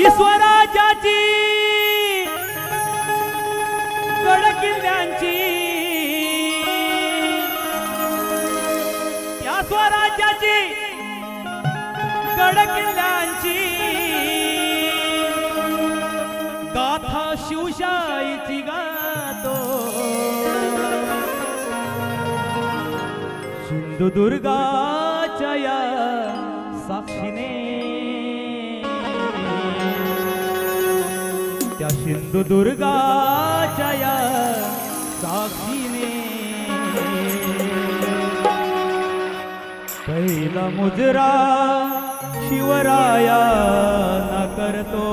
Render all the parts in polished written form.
स्वराज्याची गडकिल्ल्यांची या स्वराज्याची गडकिल्ल्यांची गाथा शिवशाहीची गातो सिंधुदुर्गाच्या या साक्षीने त्या सिंधुदुर्गाच्या या साक्षीने पहिला मुजरा शिवराया न करतो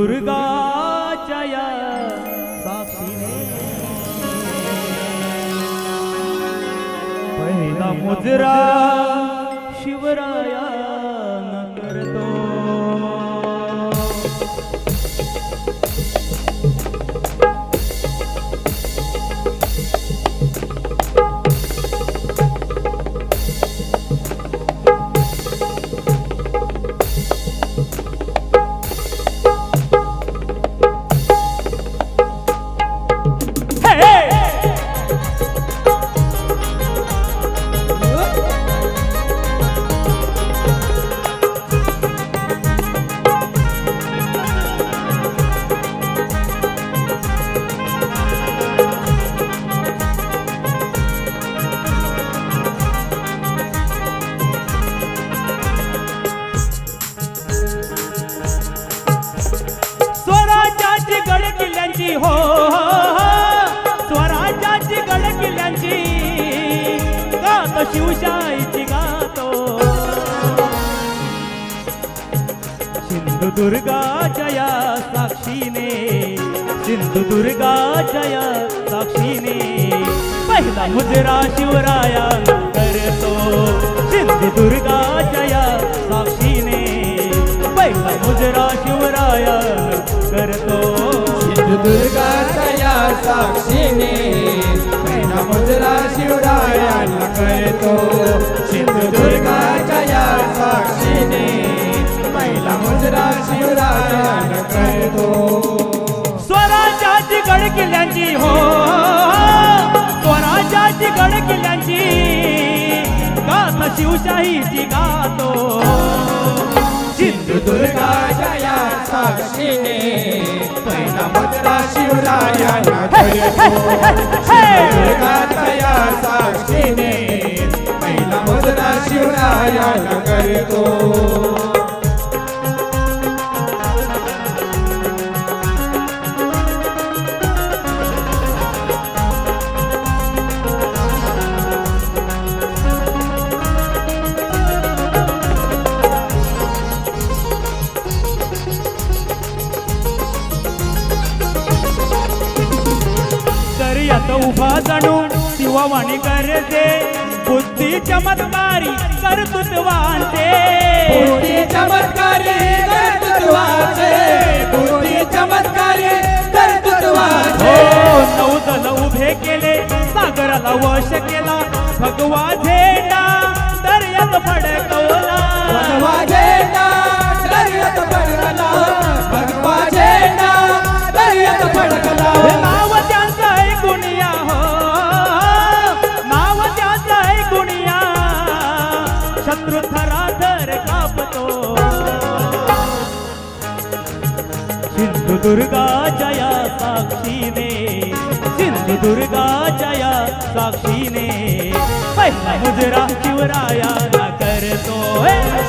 सिंधुदुर्गाच्या या साक्षीने पहिला मुजरा शिवराया न करतो हो स्वराज्याची गडकिल्ल्यांची गातो शिवशाहीची गातो सिंधुदुर्गाच्या या साक्षीने सिंधुदुर्गाच्या या साक्षीने पहिला मुजरा शिवराया करतो सिंधुदुर्गाच्या या साक्षीने पहिला मुजरा शिवराया करतो सिंधुदुर्गाच्या या साक्षीने पहिला मुजरा शिवरायाला करतो सिंधुदुर्गाच्या या साक्षीने पहिला मुजरा शिवरायाला करतो स्वराज्याची गडकिल्ल्यांची हो स्वराज्याची गडकिल्ल्यांची गाथा शिवशाहीची गातो सिंधुदुर्गाच्या या साक्षीने पहिला मुजरा शिवरायाला करतो सिंधुदुर्गाच्या या साक्षीने पहिला मुजरा शिवरायाला करतो उभा जणू शिववाणी करते बुद्धी चमत्कारी कर्तृत्वांचे बुद्धी चमत्कारी कर्तृत्वाचे बुद्धी चमत्कारी कर्तृत्वाचे नौदल उभे केले सागराला वश केला भगवा झेंडा दर्यात फडकवला भगवा झेंडा दर्यात फडकला भगवा झेंडा दर्यात फडकला नाव त्यांचं ऐकुनिया हो नाव त्याचं ऐकुनिया शत्रु थराथर कापतो सिंधुदुर्गाच्या या साक्षीने सिंधुदुर्गाच्या या साक्षीने पहिला मुजरा शिवरायाला करतो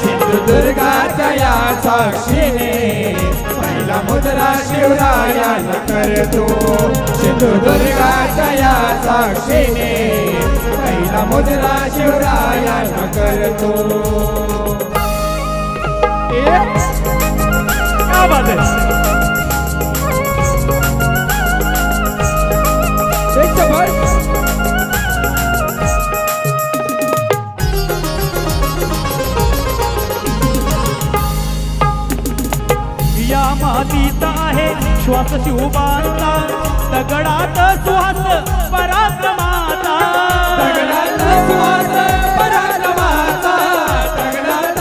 सिंधुदुर्गाच्या या साक्षीने पहिला मुजरा शिवरायाला करतो सिंधुदुर्गाच्या या साक्षीने पहिला मुजरा शिवरायाला करतो क्या बात है या मातीत आहे श्वास शिवबांचा दगडात सुहास पराक्रमाचा दगडात सुहास पराक्रमाचा दगडात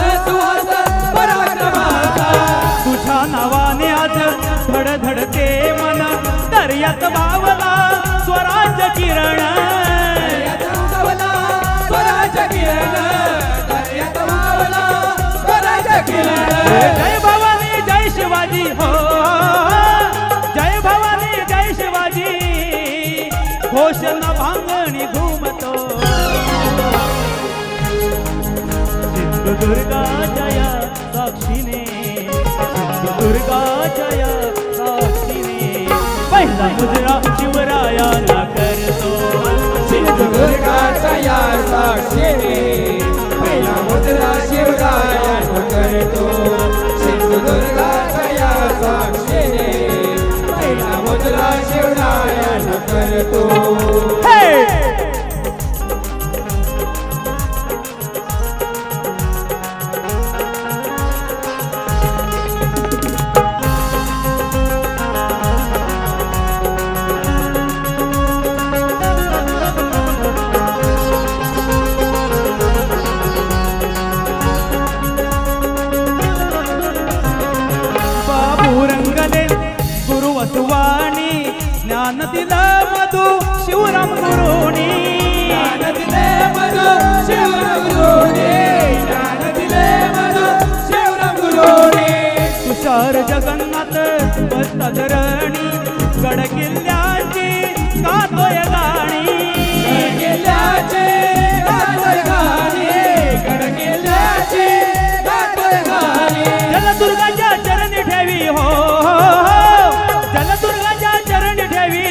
सिंधुदुर्गाच्या या साक्षीने सिंधुदुर्गाच्या या साक्षीने पहिला मुजरा शिवरायाला करतो सिंधुदुर्गाच्या या साक्षीने पहिला मुजरा शिवरायाला करतो सिंधुदुर्गाच्या या साक्षीने पहिला मुजरा शिवरायाला करतो हे रंगले गुरु वसुवाणी ज्ञान दिला मधु शिवराम गुरुनी ज्ञान दिले मधु शिवराम गुरुनी ज्ञान दिले मधु शिवराम गुरुनी तुषार जगन्नाथ बस्तधरणी गड किल्ल्याची गातोय गाणी गडकिल्ल्याची गातोय गाणी गडकिल्ल्याची गातोय गाणी जलदुर्गाच्या चरणी ठेवी हो जलदुर्गाच्या चरणी ठेवी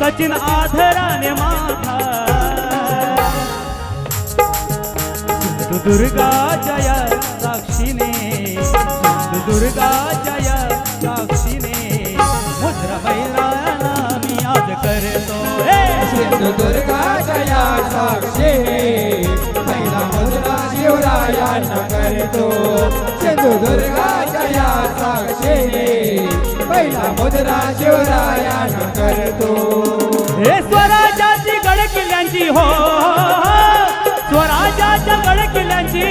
सचिन आधराने माथा सिंधुदुर्गाच्या या साक्षीने सिंधुदुर्गाच्या या साक्षीने मुद्रा बैरायाला मी आज करतो सिंधुदुर्गाच्या या साक्षीने पहिला मुजरा शिवरायाला करतो सिंधुदुर्गाच्या या साक्षीने पहिला मुजरा शिवरायाला करतो हे स्वराज्याची गड किल्ल्यांची हो स्वराज्याच्या गड किल्ल्यांची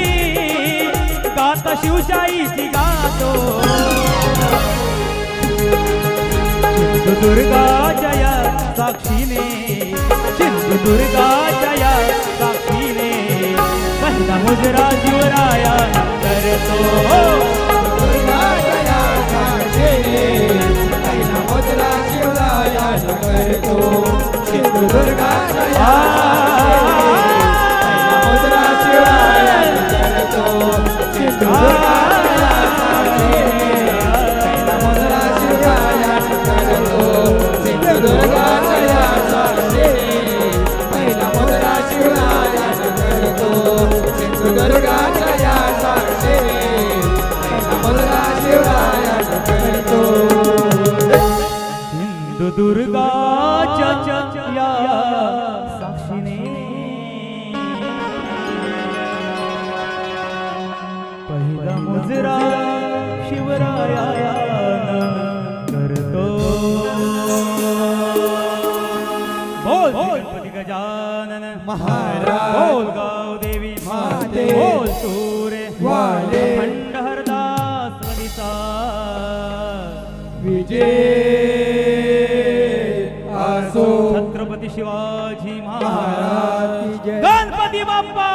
गाता शिवशाहीची गातो सिंधुदुर्गाच्या या साक्षीने सिंधुदुर्गाच्या या साक्षीने पहिला मुजरा शिवरायाला करतो सिंधुदुर्गाच्या या साक्षीने पहिला मुजरा शिवरायाला करतो सिंधुदुर्गाच्या या मुजरा शिवरायाला करतो सिंधुदुर्गाच्या या साक्षीने पहिला मुजरा शिवरायाला करतो सिंधुदुर्गाच्या या साक्षीने पहिला मुजरा शिवरायाला करतो सिंधुदुर्गाच्या या साक्षीने पहिला मुजरा शिवरायाला करतो बोल गणपती गजानन महाराज बोल गाव देवी माते बोल सूर्य वाले खंडहरदास वनिता विजय असो छत्रपती शिवाजी महाराज महाराज की जय गणपती बाप्पा